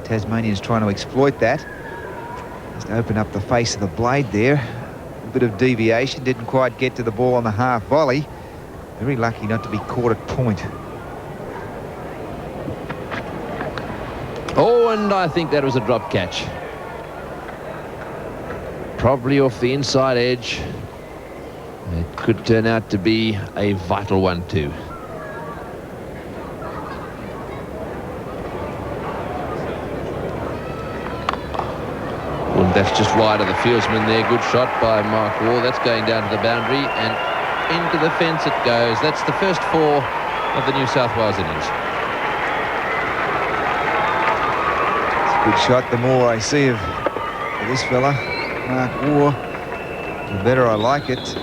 Tasmanian's trying to exploit that. Just open up the face of the blade there. A bit of deviation, didn't quite get to the ball on the half volley. Very lucky not to be caught at point. Oh, and I think that was a drop catch. Probably off the inside edge. It could turn out to be a vital one too. Well, that's just wide of the fieldsman there. Good shot by Mark Waugh. That's going down to the boundary and into the fence it goes. That's the first 4 of the New South Wales innings. It's a good shot. The more I see of this fella, Mark Waugh, the better I like it.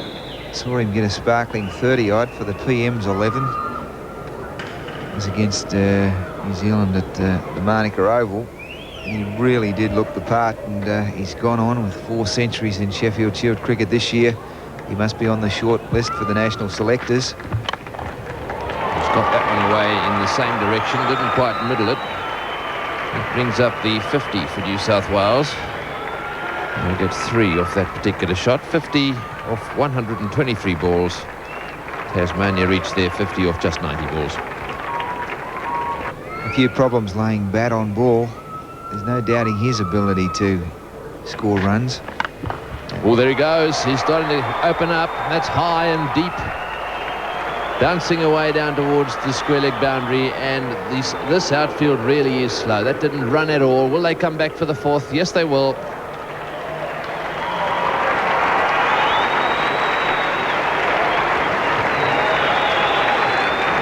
Saw him get a sparkling 30-odd for the PM's 11. It was against New Zealand at the Manuka Oval. He really did look the part, and he's gone on with 4 centuries in Sheffield Shield cricket this year. He must be on the short list for the national selectors. He's got that one away in the same direction, didn't quite middle it. It brings up the 50 for New South Wales. And he gets 3 off that particular shot. 50 off 123 balls. Tasmania reached their 50 off just 90 balls. A few problems laying bat on ball. There's no doubting his ability to score runs. Oh, there he goes. He's starting to open up. That's high and deep. Bouncing away down towards the square leg boundary, and this outfield really is slow. That didn't run at all. Will they come back for the 4th? Yes, they will.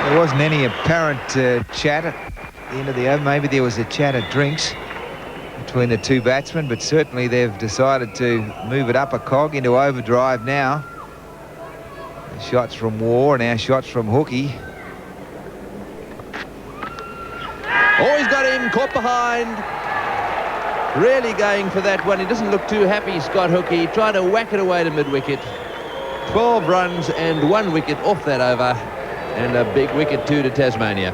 There wasn't any apparent chat at the end of the over. Maybe there was a chat at drinks between the 2 batsmen, but certainly they've decided to move it up a cog into overdrive now. Shots from Waugh, now shots from Hookie. Oh, he's got him, caught behind. Really going for that one. He doesn't look too happy, Scott Hookie. Trying to whack it away to mid-wicket. 12 runs and 1 wicket off that over. And a big wicket too to Tasmania.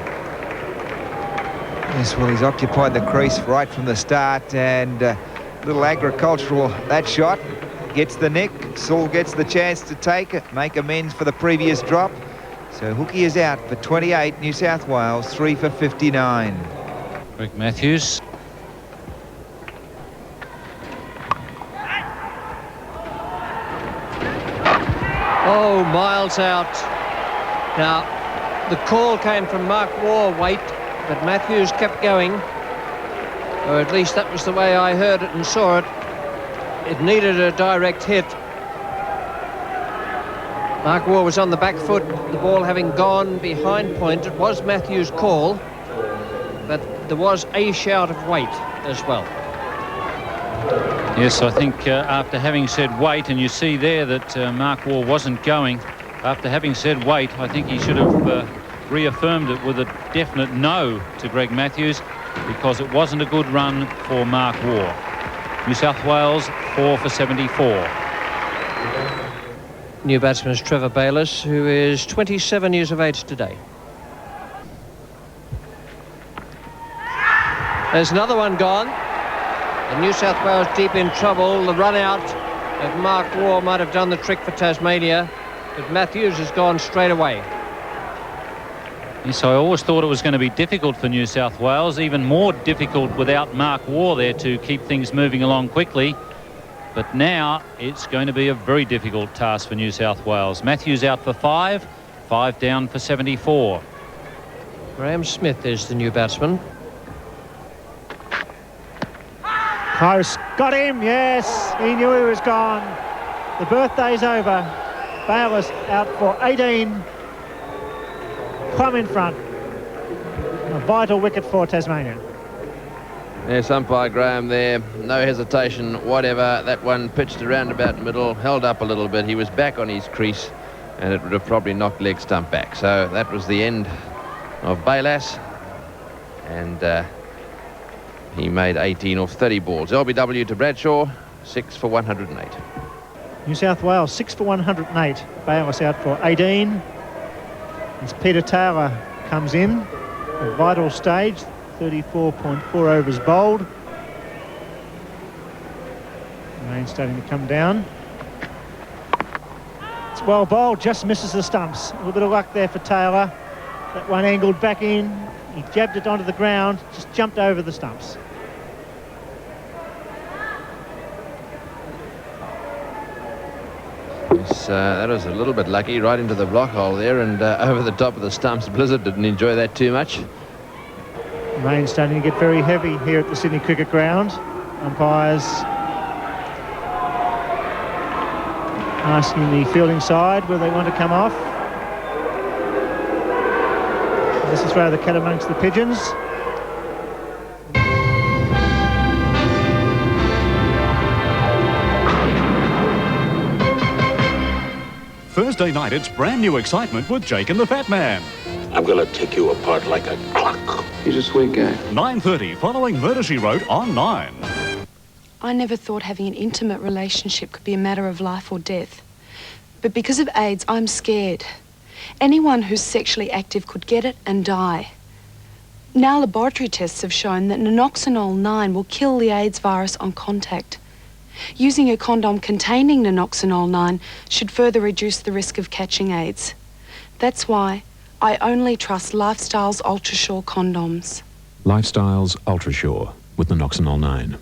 Yes, well, he's occupied the crease right from the start, and a little agricultural, that shot. Gets the nick. Saul gets the chance to take it, make amends for the previous drop. So Hookie is out for 28, New South Wales, 3 for 59. Greg Matthews. Oh, miles out. Now, the call came from Mark Waugh, wait, but Matthews kept going. Or at least that was the way I heard it and saw it. It needed a direct hit. Mark Waugh was on the back foot, the ball having gone behind point. It was Matthews' call, but there was a shout of wait as well. Yes, I think after having said wait, and you see there that Mark Waugh wasn't going, after having said wait, I think he should have reaffirmed it with a definite no to Greg Matthews, because it wasn't a good run for Mark Waugh. New South Wales 4 for 74. New batsman is Trevor Bayliss, who is 27 years of age today. There's another one gone. And New South Wales deep in trouble. The run out of Mark Waugh might have done the trick for Tasmania, but Matthews has gone straight away. Yes, I always thought it was going to be difficult for New South Wales, even more difficult without Mark Waugh there to keep things moving along quickly. But now it's going to be a very difficult task for New South Wales. Matthews out for 5 down for 74. Graham Smith is the new batsman. Close, got him, yes, he knew he was gone. The birthday's over. Bayliss out for 18. Plumb in front. A vital wicket for Tasmania. Yes, umpire Graham there, no hesitation whatever. That one pitched around about middle, held up a little bit. He was back on his crease, and it would have probably knocked leg stump back. So that was the end of Bayliss, and he made 18 off 30 balls. LBW to Bradshaw, 6 for 108. New South Wales 6 for 108. Bayliss out for 18. As Peter Taylor comes in, a vital stage. 34.4 overs bowled. Rain starting to come down. It's well bowled, just misses the stumps. A little bit of luck there for Taylor. That one angled back in. He jabbed it onto the ground, just jumped over the stumps. Yes, that was a little bit lucky, right into the block hole there and over the top of the stumps. Blizzard didn't enjoy that too much. Rain starting to get very heavy here at the Sydney Cricket Ground. Umpires asking the fielding side where they want to come off. This is throw the cat amongst the pigeons. Thursday night, it's brand new excitement with Jake and the Fatman. I'm gonna take you apart like a clock. He's a sweet guy. 9:30, following Murder, She Wrote on 9. I never thought having an intimate relationship could be a matter of life or death. But because of AIDS, I'm scared. Anyone who's sexually active could get it and die. Now laboratory tests have shown that nanoxynol 9 will kill the AIDS virus on contact. Using a condom containing nanoxynol 9 should further reduce the risk of catching AIDS. That's why I only trust Lifestyle's Ultrasure condoms. Lifestyle's Ultrasure with nanoxynol 9.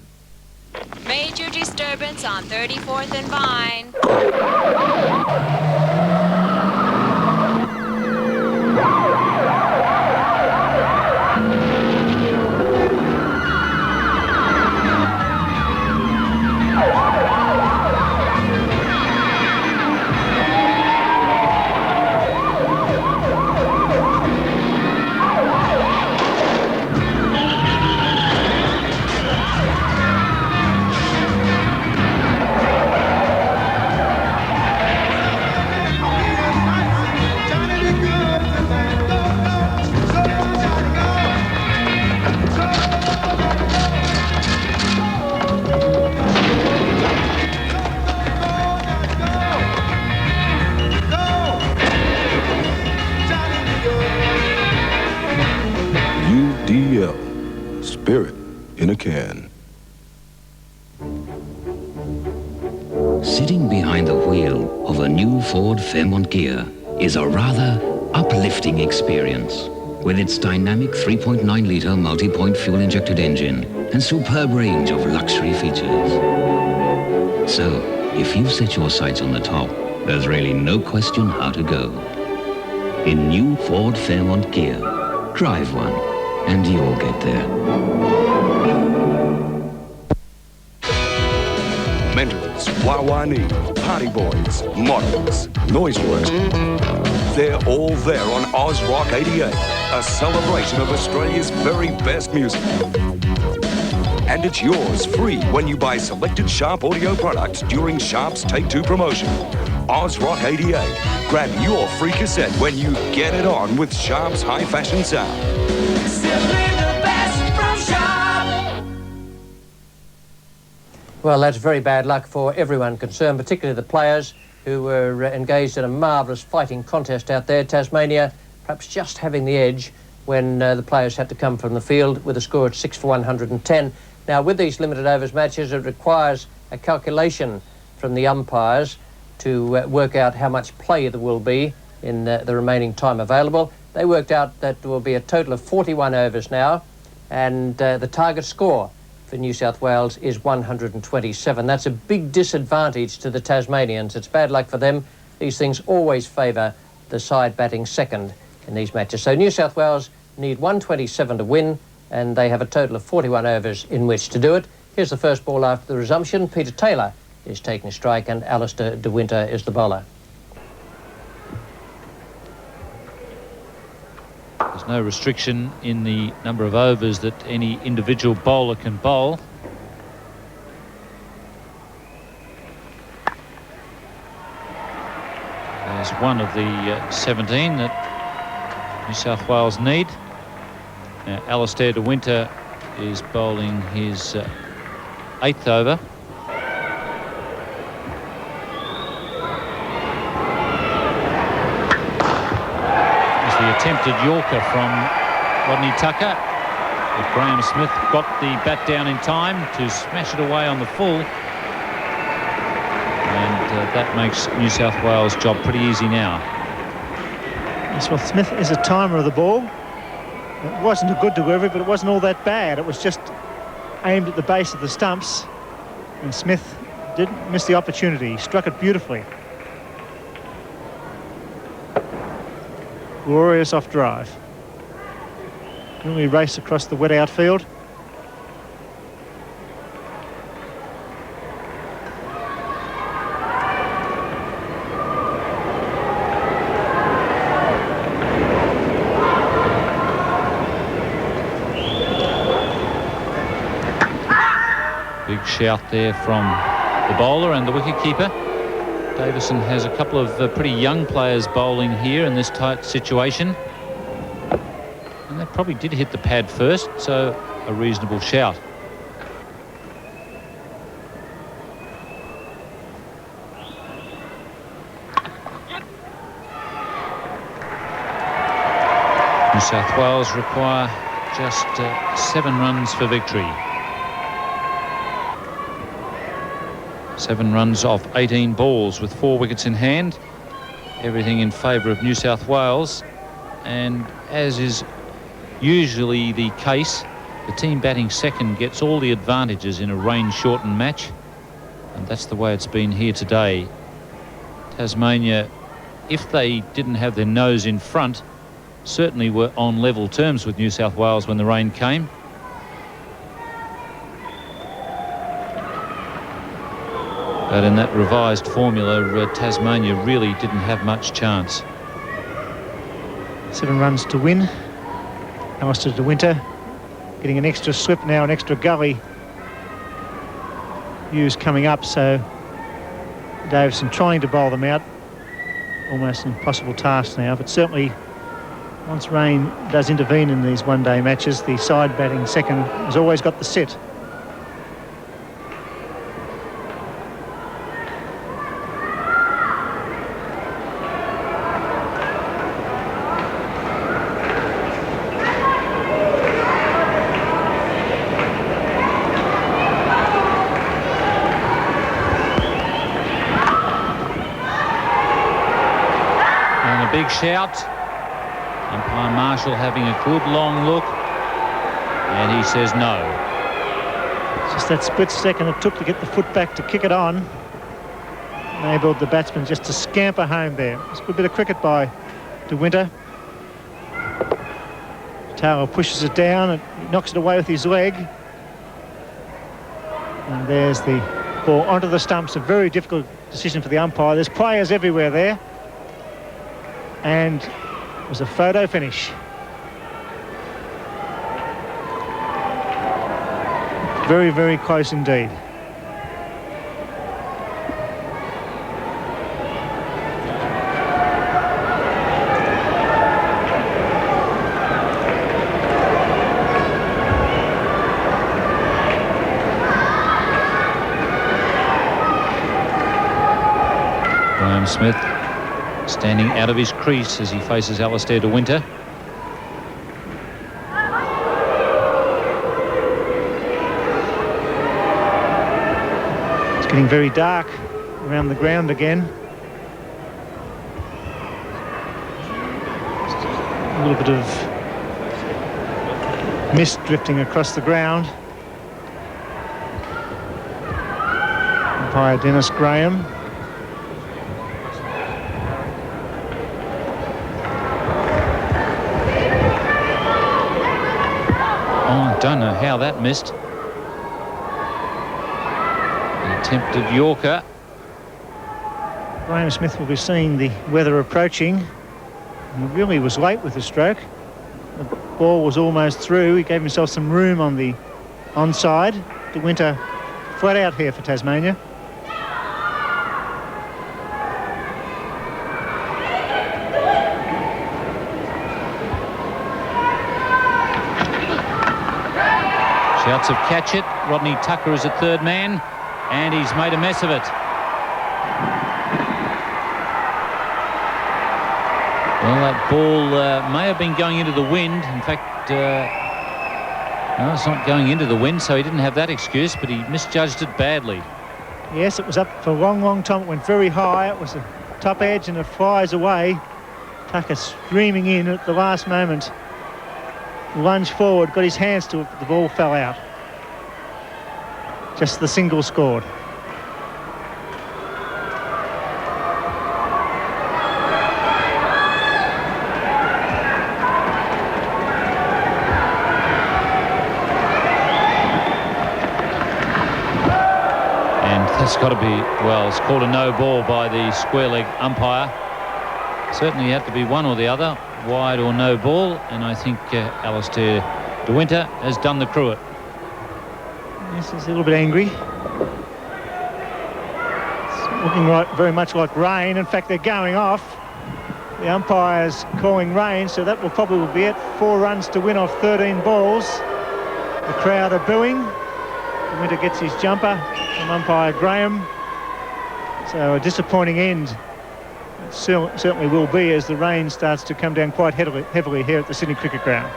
Major disturbance on 34th and Vine. UDL, spirit in a can. Sitting behind the wheel of a new Ford Fairmont Ghia is a rather uplifting experience. With its dynamic 3.9-litre multi-point fuel-injected engine and superb range of luxury features. So, if you've set your sights on the top, there's really no question how to go. In new Ford Fairmont Ghia, drive one and you'll get there. Mentors, Wawani, Party Boys, Models, Noiseworks. They're all there on Oz Rock 88, a celebration of Australia's very best music. And it's yours free when you buy selected Sharp audio products during Sharp's Take 2 promotion. Oz Rock 88. Grab your free cassette when you get it on with Sharp's high fashion sound. Well, that's very bad luck for everyone concerned, particularly the players who were engaged in a marvellous fighting contest out there. Tasmania perhaps just having the edge when the players had to come from the field with a score at 6 for 110. Now, with these limited overs matches, it requires a calculation from the umpires to work out how much play there will be in the remaining time available. They worked out that there will be a total of 41 overs now, and the target score for New South Wales is 127. That's a big disadvantage to the Tasmanians. It's bad luck for them. These things always favour the side batting second in these matches. So New South Wales need 127 to win, and they have a total of 41 overs in which to do it. Here's the first ball after the resumption. Peter Taylor is taking strike, and Alistair De Winter is the bowler. There's no restriction in the number of overs that any individual bowler can bowl. There's one of the 17 that New South Wales need. Now, Alistair De Winter is bowling his 8th over. The attempted Yorker from Rodney Tucker. But Graham Smith got the bat down in time to smash it away on the full. And that makes New South Wales' job pretty easy now. Yes, well, Smith is a timer of the ball. It wasn't a good delivery, but it wasn't all that bad. It was just aimed at the base of the stumps, and Smith didn't miss the opportunity. He struck it beautifully. Glorious off drive. Then we race across the wet outfield. Big shout there from the bowler and the wicketkeeper. Davison has a couple of pretty young players bowling here in this tight situation. And they probably did hit the pad first, so a reasonable shout. New South Wales require just 7 runs for victory. 7 runs off 18 balls with 4 wickets in hand. Everything in favour of New South Wales. And as is usually the case, the team batting second gets all the advantages in a rain-shortened match. And that's the way it's been here today. Tasmania, if they didn't have their nose in front, certainly were on level terms with New South Wales when the rain came. But in that revised formula, Tasmania really didn't have much chance. 7 runs to win. Alistair de Winter getting an extra slip now, an extra gully use coming up, so Davison trying to bowl them out. Almost an impossible task now, but certainly once rain does intervene in these one-day matches, the side batting second has always got the sit. Big shout. Umpire Marshall having a good long look, and he says no. It's just that split second it took to get the foot back to kick it on. Enabled the batsman just to scamper home there. It's a good bit of cricket by de Winter. Taylor pushes it down and knocks it away with his leg. And there's the ball onto the stumps. A very difficult decision for the umpire. There's players everywhere there. And it was a photo finish. Very, very close indeed. Graham Smith standing out of his crease as he faces Alistair de Winter. It's getting very dark around the ground again. A little bit of mist drifting across the ground. Umpire Dennis Graham. Don't know how that missed. An attempted Yorker. Graham Smith will be seeing the weather approaching. He really was late with the stroke. The ball was almost through. He gave himself some room on the onside. De Winter flat out here for Tasmania. Shouts of catch it. Rodney Tucker is at third man, and he's made a mess of it. Well, that ball may have been going into the wind. In fact, No, it's not going into the wind, so he didn't have that excuse, but he misjudged it badly. Yes, it was up for a long, long time. It went very high. It was the top edge and it flies away. Tucker streaming in at the last moment. Lunged forward, got his hands to it, but the ball fell out. Just the single scored. It's got to be, well, it's called a no ball by the square leg umpire. Certainly had to be one or the other, wide or no ball, and I think Alistair De Winter has done the cruet. Yes, he's a little bit angry. It's looking very much like rain. In fact, they're going off. The umpire's calling rain, so that will probably be it. 4 runs to win off 13 balls. The crowd are booing. De Winter gets his jumper from umpire Graham. So a disappointing end. It certainly will be as the rain starts to come down quite heavily here at the Sydney Cricket Ground.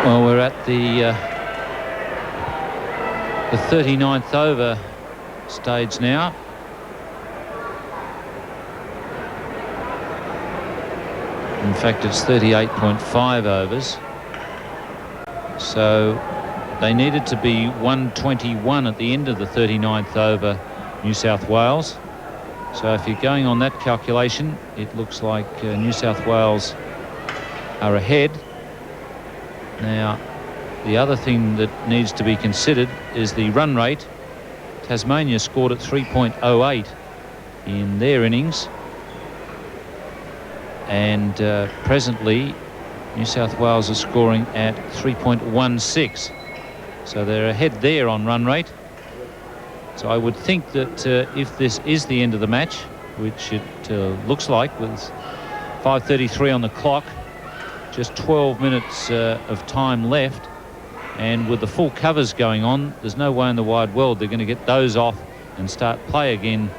Well, we're at the 39th over stage now. In fact, it's 38.5 overs. So they needed to be 121 at the end of the 39th over, New South Wales. So if you're going on that calculation, it looks like New South Wales are ahead. Now, the other thing that needs to be considered is the run rate. Tasmania scored at 3.08 in their innings. And presently, New South Wales are scoring at 3.16. So they're ahead there on run rate. So I would think that if this is the end of the match, which it looks like with 5:33 on the clock, just 12 minutes of time left, and with the full covers going on, there's no way in the wide world they're going to get those off and start play again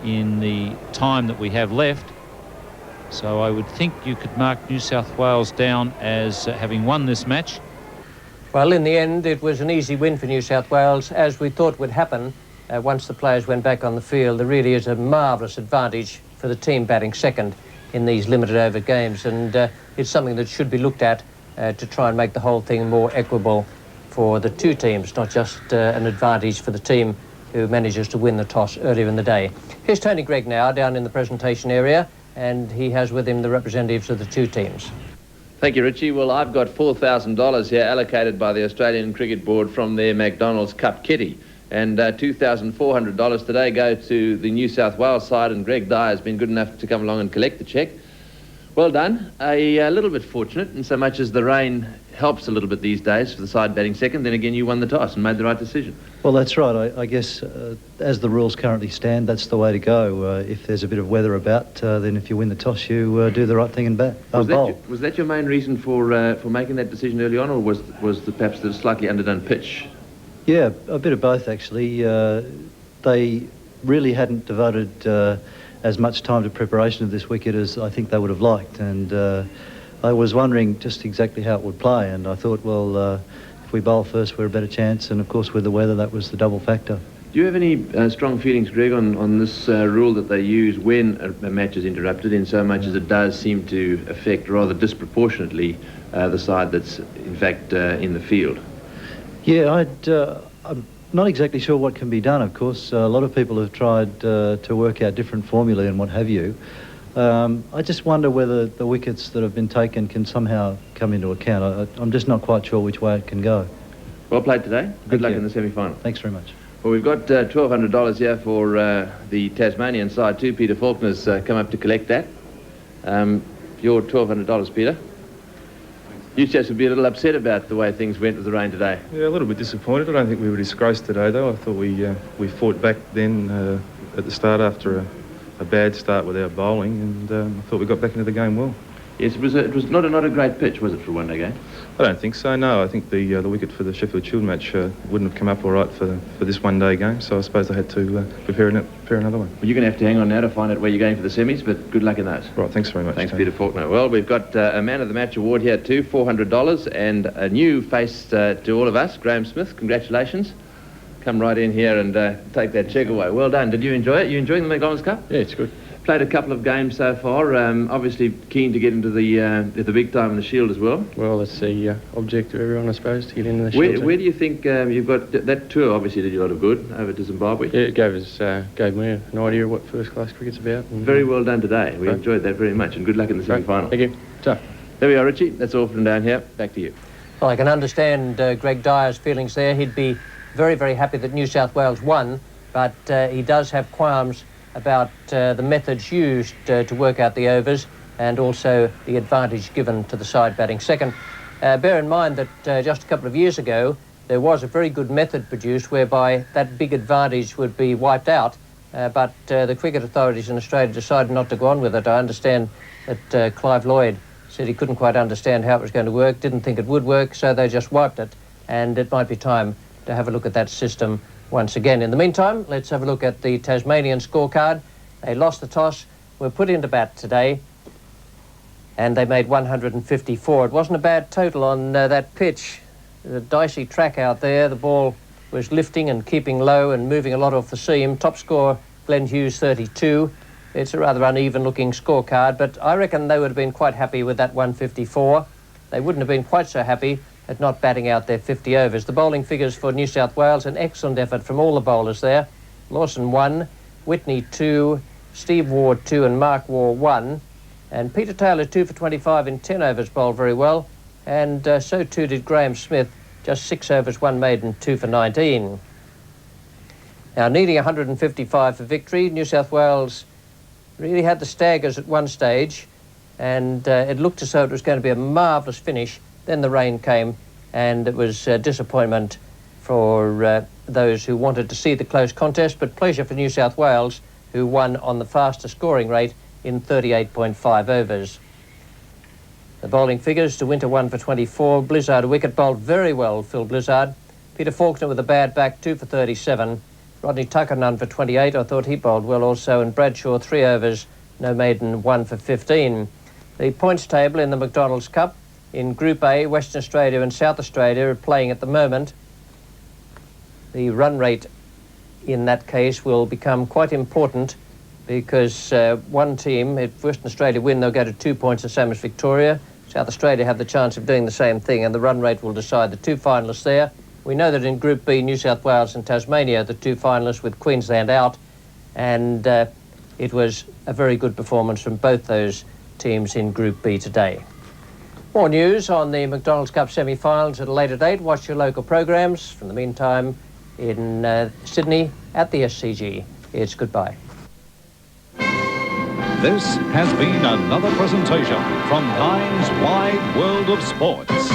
in the time that we have left. So I would think you could mark New South Wales down as having won this match. Well, in the end, it was an easy win for New South Wales, as we thought would happen once the players went back on the field. There really is a marvellous advantage for the team batting second in these limited over games, and it's something that should be looked at to try and make the whole thing more equitable for the two teams, not just an advantage for the team who manages to win the toss earlier in the day. Here's Tony Greig now down in the presentation area, and he has with him the representatives of the two teams. Thank you, Richie. Well, I've got $4,000 here allocated by the Australian Cricket Board from their McDonald's Cup kitty. And $2,400 today go to the New South Wales side, and Greg Dyer has been good enough to come along and collect the cheque. Well done. A little bit fortunate in so much as the rain helps a little bit these days for the side batting second. Then again, you won the toss and made the right decision. Well, that's right. I guess as the rules currently stand, that's the way to go. If there's a bit of weather about, then if you win the toss, you do the right thing and bowl. Was that your main reason for making that decision early on, or was perhaps the slightly underdone pitch? Yeah, a bit of both, actually. They really hadn't devoted as much time to preparation of this wicket as I think they would have liked, and I was wondering just exactly how it would play, and I thought, well, if we bowl first, we're a better chance, and of course with the weather, that was the double factor. Do you have any strong feelings, Greg, on this rule that they use when a match is interrupted, in so much as it does seem to affect rather disproportionately the side that's in fact in the field? Yeah, I'm not exactly sure what can be done, of course. A lot of people have tried to work out different formulae and what have you. I just wonder whether the wickets that have been taken can somehow come into account. I'm just not quite sure which way it can go. Well played today. Good luck in the semi-final. Thanks very much. Well, we've got $1,200 here for the Tasmanian side too. Peter Faulkner's come up to collect that. Your $1,200, Peter. You just would be a little upset about the way things went with the rain today. Yeah, a little bit disappointed. I don't think we were disgraced today, though. I thought we fought back then at the start after a bad start with our bowling, and I thought we got back into the game well. Yes, it was not a great pitch, was it, for a one-day game? I don't think so, no. I think the wicket for the Sheffield Shield match wouldn't have come up all right for this one-day game, so I suppose I had to prepare another one. Well, you're going to have to hang on now to find out where you're going for the semis, but good luck in those. Right, thanks very much. Thanks, Peter Faulkner. Well, we've got a Man of the Match award here too, $400, and a new face to all of us, Graham Smith. Congratulations. Come right in here and take that check away. Well done. Did you enjoy it? You enjoying the McDonald's Cup? Yeah, it's good. Played a couple of games so far. Obviously keen to get into the big time in the Shield as well. Well, that's the objective of everyone, I suppose, to get into the Shield. Where do you think you've got that tour? Obviously did you a lot of good over to Zimbabwe. Yeah, it gave me an idea of what first-class cricket's about. And, very well done today. We enjoyed that very much, and good luck in the semi-final. Thank you. So, there we are, Richie. That's all from down here. Back to you. Well, I can understand Greg Dyer's feelings there. He'd be very, very happy that New South Wales won, but he does have qualms about the methods used to work out the overs and also the advantage given to the side batting second. Bear in mind that just a couple of years ago there was a very good method produced whereby that big advantage would be wiped out, but the cricket authorities in Australia decided not to go on with it. I understand that Clive Lloyd said he couldn't quite understand how it was going to work, didn't think it would work, so they just wiped it, and it might be time to have a look at that system once again. In the meantime, let's have a look at the Tasmanian scorecard. They lost the toss, were put into bat today, and they made 154. It wasn't a bad total on that pitch. The dicey track out there, the ball was lifting and keeping low and moving a lot off the seam. Top score, Glenn Hughes, 32. It's a rather uneven looking scorecard, but I reckon they would have been quite happy with that 154. They wouldn't have been quite so happy at not batting out their 50 overs. The bowling figures for New South Wales, an excellent effort from all the bowlers there. Lawson 1, Whitney 2, Steve Ward 2 and Mark Waugh 1. And Peter Taylor 2 for 25 in 10 overs bowled very well. And so too did Graham Smith, just 6 overs, 1 maiden, 2 for 19. Now needing 155 for victory, New South Wales really had the staggers at one stage, and it looked as though it was going to be a marvellous finish. Then the rain came, and it was disappointment for those who wanted to see the close contest, but pleasure for New South Wales, who won on the fastest scoring rate in 38.5 overs. The bowling figures: De Winter 1 for 24, Blizzard a wicket, bowled very well, Phil Blizzard. Peter Faulkner with a bad back, 2 for 37. Rodney Tucker none for 28, I thought he bowled well also, and Bradshaw 3 overs, no maiden, 1 for 15. The points table in the McDonald's Cup: in Group A, Western Australia and South Australia are playing at the moment. The run rate in that case will become quite important, because one team, if Western Australia win, they'll go to 2 points, the same as Victoria. South Australia have the chance of doing the same thing, and the run rate will decide the 2 finalists there. We know that in Group B, New South Wales and Tasmania are the 2 finalists, with Queensland out, and it was a very good performance from both those teams in Group B today. More news on the McDonald's Cup semi-finals at a later date. Watch your local programs. From the meantime, in Sydney at the SCG, it's goodbye. This has been another presentation from Nine's Wide World of Sports.